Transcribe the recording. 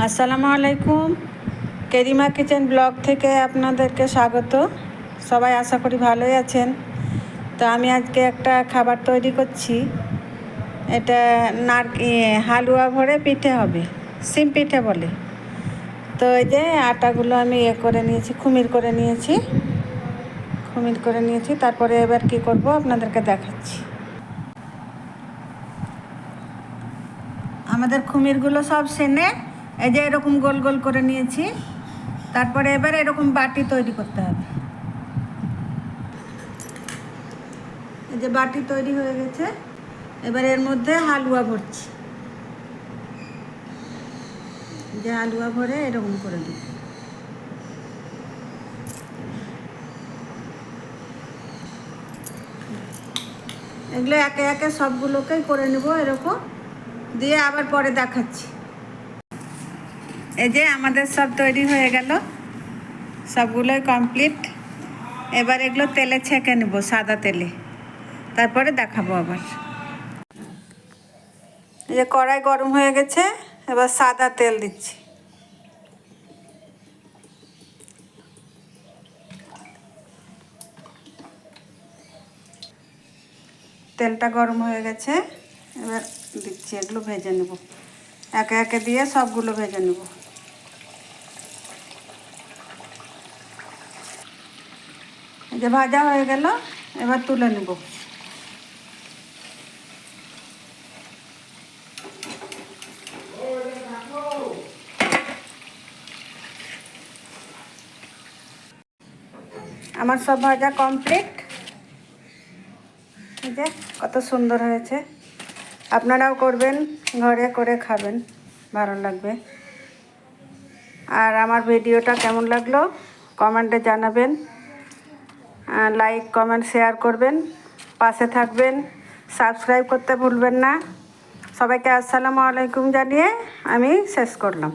আসসালামু আলাইকুম। Kerima kitchen blog থেকে আপনাদেরকে স্বাগত। সবাই আশা করি ভালোই আছেন। তো আমি আজকে একটা খাবার তৈরি করছি। এটা হালুয়া ভরে পিঠে হবে, সিম পিঠে বলে। তো এই যে আটাগুলো আমি করে নিয়েছি, খুমির করে নিয়েছি। তারপরে এবার কি করব আপনাদেরকে দেখাচ্ছি। আমাদের খুমিরগুলো সব সেনে এই যে এরকম গোল গোল করে নিয়েছি। তারপরে এবার এরকম বাটি তৈরি করতে হবে। এই যে বাটি তৈরি হয়ে গেছে, এবার এর মধ্যে হালুয়া ভরছি। যে হালুয়া ভরে এরকম করে দিই। এগুলো একে একে সবগুলোকেই করে নেব এরকম দিয়ে, আবার পরে দেখাচ্ছি। এই যে আমাদের সব তৈরি হয়ে গেল, সবগুলোই কমপ্লিট। এবার এগুলো তেলে ছেঁকে নেব, সাদা তেলে, তারপরে দেখাবো আবার। এই যে কড়াই গরম হয়ে গেছে, এবার সাদা তেল দিচ্ছি। তেলটা গরম হয়ে গেছে, এবার দিচ্ছি। এগুলো ভেজে নেব, একে একে দিয়ে সবগুলো ভেজে নেব। এই যে ভাজা হয়ে গেল, এবার তুলে নেব। আমার সব ভাজা কমপ্লিট। এই যে কত সুন্দর হয়েছে। আপনারাও করবেন, ঘরে করে খাবেন, ভালো লাগবে। আর আমার ভিডিওটা কেমন লাগলো কমেন্টে জানাবেন। লাইক কমেন্ট শেয়ার করবেন, পাশে থাকবেন, সাবস্ক্রাইব করতে ভুলবেন না। সবাইকে আসসালামু আলাইকুম জানিয়ে আমি শেষ করলাম।